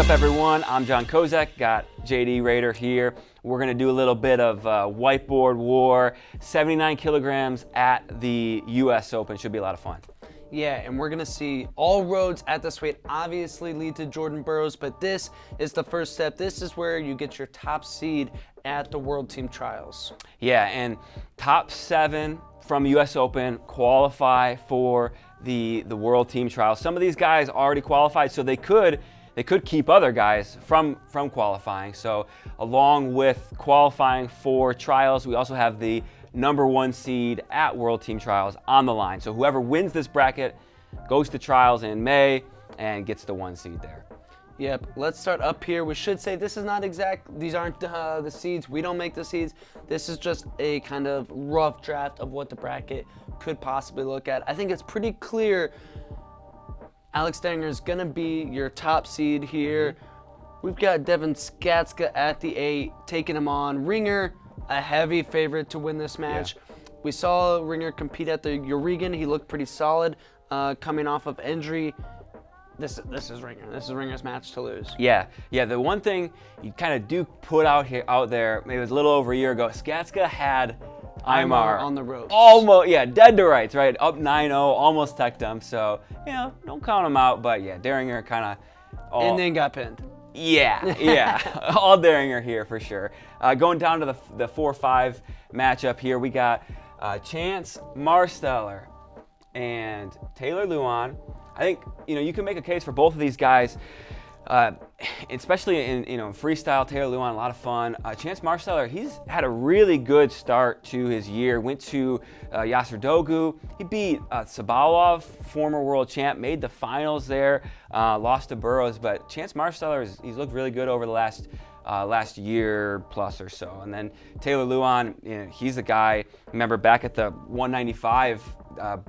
up, everyone? I'm John Kozak, got JD Raider here. We're gonna do a little bit of Whiteboard War, 79 kilograms at the US Open. Should be a lot of fun. Yeah, and we're gonna see all roads at this weight obviously lead to Jordan Burroughs, but this is the first step. This is where you get your top seed at the World Team Trials. Yeah, and top 7 from US Open qualify for the World Team Trials. Some of these guys already qualified, so they could keep other guys from qualifying. So along with qualifying for trials, we also have the #1 seed at World Team Trials on the line. So whoever wins this bracket goes to trials in May and gets the 1 seed there. Yep, let's start up here. We should say this is not exact, these aren't the seeds. We don't make the seeds. This is just a kind of rough draft of what the bracket could possibly look at. I think it's pretty clear Alex Dieringer is going to be your top seed here. We've got Devin Skatzka at the 8, taking him on. Ringer, a heavy favorite to win this match. Yeah. We saw Ringer compete at the Dieringer. He looked pretty solid coming off of injury. This is Ringer. This is Ringer's match to lose. Yeah. The one thing you kind of do put out there, maybe it was a little over a year ago, Skatzka had Imar on the ropes. Almost, yeah, dead to rights, right? Up 9-0, almost teched him. So, don't count him out. But yeah, Dieringer kind of. And then got pinned. Yeah. All Dieringer here for sure. Going down to the 4-5 matchup here, we got Chance Marsteller and Taylor Lujan. I think you can make a case for both of these guys, especially in freestyle. Taylor Lujan, a lot of fun. Chance Marsteller, he's had a really good start to his year. Went to Yasser Dogu. He beat Sabalov, former world champ, made the finals there. Lost to Burroughs, but Chance Marsteller he's looked really good over the last year plus or so. And then Taylor Lujan, he's a guy. Remember back at the 195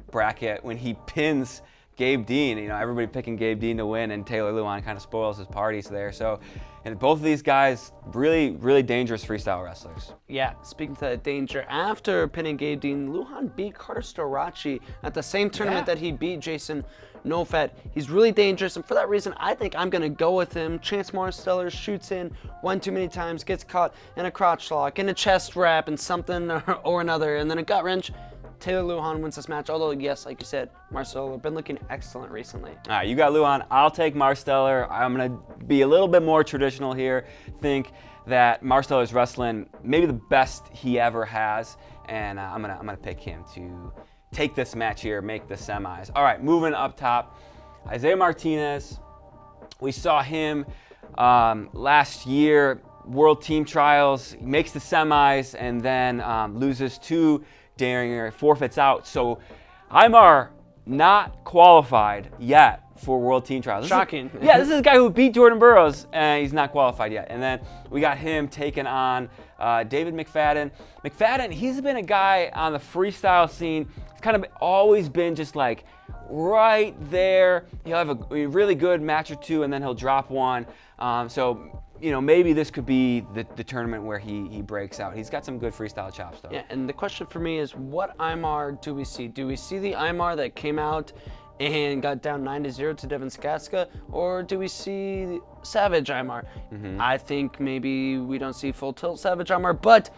bracket when he pins Gabe Dean, everybody picking Gabe Dean to win, and Taylor Lujan kind of spoils his parties there. So, and both of these guys, really, really dangerous freestyle wrestlers. Yeah, speaking to that danger, after pinning Gabe Dean, Lujan beat Carter Storaci at the same tournament that he beat Jason Nofat. He's really dangerous, and for that reason, I think I'm going to go with him. Chance Marsteller shoots in one too many times, gets caught in a crotch lock, in a chest wrap, and something or another, and then a gut wrench. Taylor Lujan wins this match, although, yes, like you said, Marsteller been looking excellent recently. All right, you got Lujan. I'll take Marsteller. I'm going to be a little bit more traditional here. Think that Marsteller's wrestling maybe the best he ever has, and I'm gonna pick him to take this match here, make the semis. All right, moving up top, Isaiah Martinez. We saw him last year, World Team Trials. He makes the semis and then loses to Dieringer, forfeits out. So Imar not qualified yet for World Team Trials. Shocking. This is a guy who beat Jordan Burroughs, and he's not qualified yet. And then we got him taking on David McFadden. McFadden, he's been a guy on the freestyle scene. He's kind of always been just like right there. He'll have a really good match or two, and then he'll drop one. Maybe this could be the tournament where he breaks out. He's got some good freestyle chops, though. Yeah, and the question for me is, what Imar do we see? Do we see the Imar that came out and got down 9-0 to Devin Skatzka, or do we see Savage Imar? I think maybe we don't see full tilt Savage Imar, but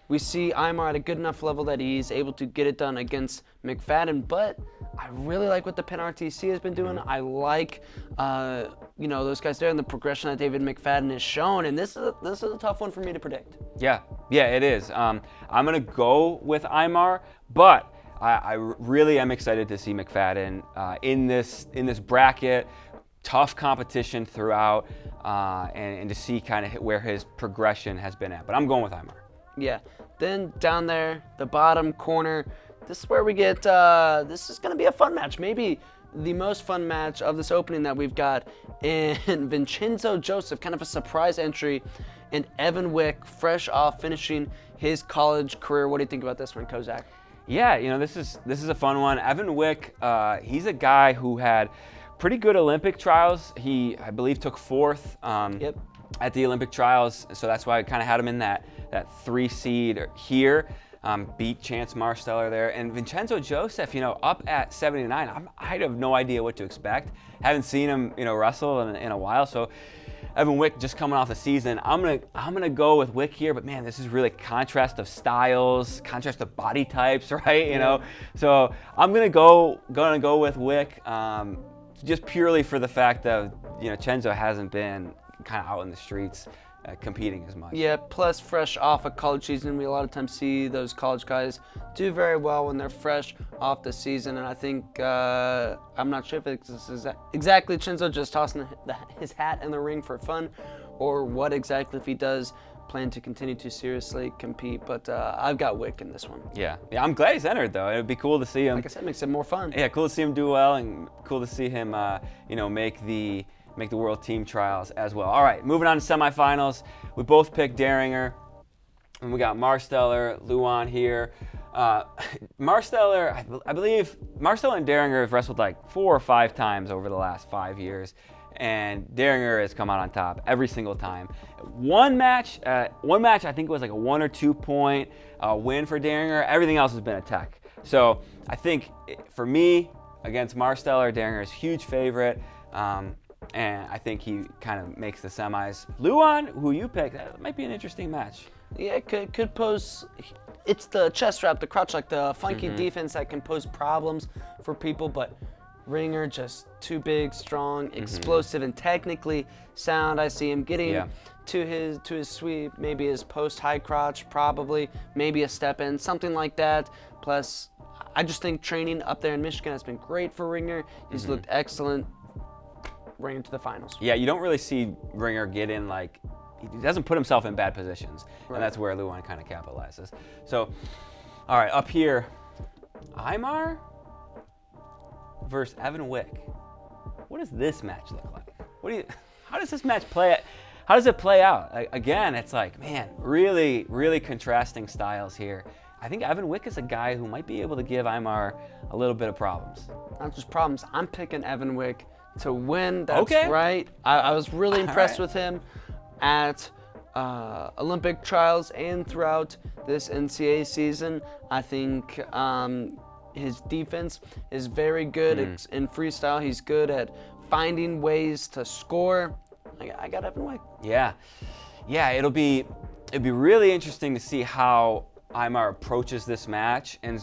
we see Imar at a good enough level that he's able to get it done against McFadden. But I really like what the Pin RTC has been doing. I like, those guys there and the progression that David McFadden has shown. And this is a tough one for me to predict. Yeah, it is. I'm gonna go with Imar, but I really am excited to see McFadden in this bracket. Tough competition throughout, and to see kind of where his progression has been at. But I'm going with Imar. Yeah. Then down there, the bottom corner, this is where we get, this is going to be a fun match. Maybe the most fun match of this opening that we've got in Vincenzo Joseph, kind of a surprise entry, and Evan Wick, fresh off finishing his college career. What do you think about this one, Kozak? Yeah, this is a fun one. Evan Wick, he's a guy who had pretty good Olympic trials. He, I believe, took 4th at the Olympic trials, so that's why I kind of had him in that 3 seed here. Beat Chance Marsteller there. And Vincenzo Joseph, up at 79, I have no idea what to expect. Haven't seen him, wrestle in a while, so Evan Wick just coming off the season. I'm gonna go with Wick here, but man, this is really contrast of styles, contrast of body types, right? You know, so I'm gonna go with Wick, just purely for the fact that Chenzo hasn't been kind of out in the streets competing as much. Yeah, plus fresh off a college season, we a lot of times see those college guys do very well when they're fresh off the season, and I think, I'm not sure if it's exactly Chenzo just tossing his hat in the ring for fun, or what exactly, if he does plan to continue to seriously compete, but I've got Wick in this one. Yeah, I'm glad he's entered though. It would be cool to see him. Like I said, makes it more fun. Yeah, cool to see him do well, and cool to see him, make the World Team Trials as well. All right, moving on to semifinals. We both picked Dieringer, and we got Marsteller, Lujan here. Marsteller, I believe Marsteller and Dieringer have wrestled like 4 or 5 times over the last 5 years, and Dieringer has come out on top every single time. One match, I think it was like a 1 or 2 point win for Dieringer. Everything else has been a tech. So I think for me, against Marsteller, Dieringer is a huge favorite. And I think he kind of makes the semis. Lujan, who you picked, that might be an interesting match. Yeah, it could pose. It's the chest wrap, the crotch, like the funky defense that can pose problems for people. But Ringer just too big, strong, explosive, and technically sound. I see him getting to his sweep, maybe his post high crotch, probably maybe a step in, something like that. Plus, I just think training up there in Michigan has been great for Ringer. He's looked excellent. Ringer to the finals. Yeah, you don't really see Ringer get in, like, he doesn't put himself in bad positions, and that's where Lujan kind of capitalizes. So, all right, up here, Aymar versus Evan Wick. What does this match look like? How does this match play? How does it play out? Again, it's like, man, really, really contrasting styles here. I think Evan Wick is a guy who might be able to give Aymar a little bit of problems. Not just problems. I'm picking Evan Wick to win. That's right. I was really impressed with him at Olympic trials and throughout this NCAA season. I think his defense is very good in freestyle. He's good at finding ways to score. I got Evan Wick. Yeah, it'll be really interesting to see how Aymar approaches this match, and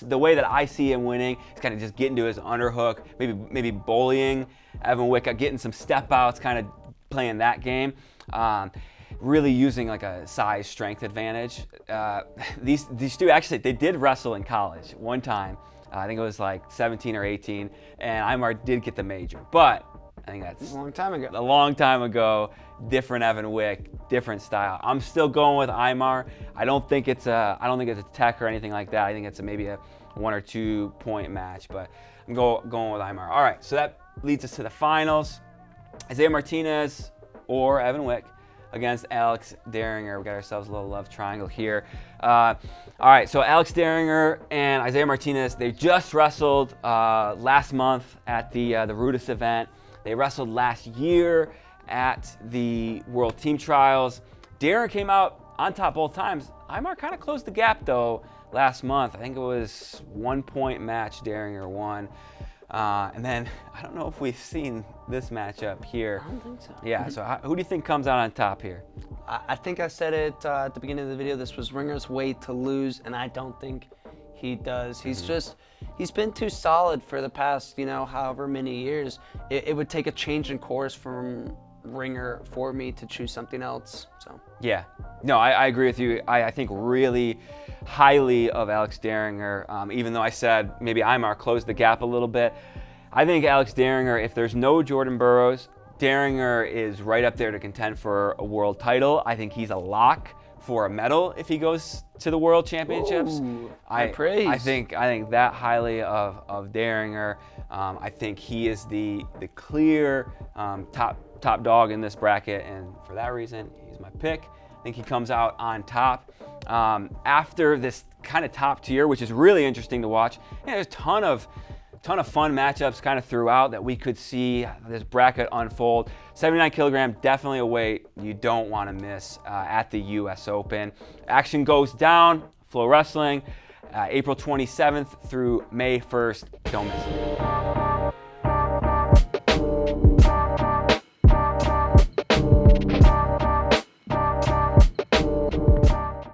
the way that I see him winning is kind of just getting to his underhook, maybe bullying Evan Wick, getting some step outs, kind of playing that game. Really using like a size strength advantage. These two actually, they did wrestle in college one time. I think it was like 17 or 18, and Aymar did get the major, but I think that's a long time ago. A long time ago. Different Evan Wick, different style. I'm still going with Aymar. I don't think it's a tech or anything like that. I think it's maybe a 1 or 2 point match, but I'm going with Aymar. All right, so that leads us to the finals. Isaiah Martinez or Evan Wick against Alex Dieringer. We got ourselves a little love triangle here. All right, so Alex Dieringer and Isaiah Martinez, they just wrestled last month at the Rudis event. They wrestled last year at the World Team Trials. Dieringer came out on top both times. Aymar kind of closed the gap though last month. I think it was 1 point match Dieringer won. And then I don't know if we've seen this matchup here. I don't think so. Yeah, so who do you think comes out on top here? I think I said it at the beginning of the video. This was Ringer's way to lose, and I don't think he does. He's been too solid for the past, however many years. It would take a change in course from Ringer for me to choose something else. So yeah, no, I agree with you. I think really highly of Alex Dieringer, even though I said maybe Aymar closed the gap a little bit. I think Alex Dieringer, if there's no Jordan Burroughs, Dieringer is right up there to contend for a world title. I think he's a lock for a medal if he goes to the World Championships. Ooh, praise. I think that highly of Dieringer. I think he is the clear top dog in this bracket, and for that reason, he's my pick. I think he comes out on top. After this kind of top tier, which is really interesting to watch, there's a ton of fun matchups kind of throughout that we could see this bracket unfold. 79 kilogram, definitely a weight you don't want to miss at the US Open. Action goes down, FloWrestling, April 27th through May 1st. Don't miss it.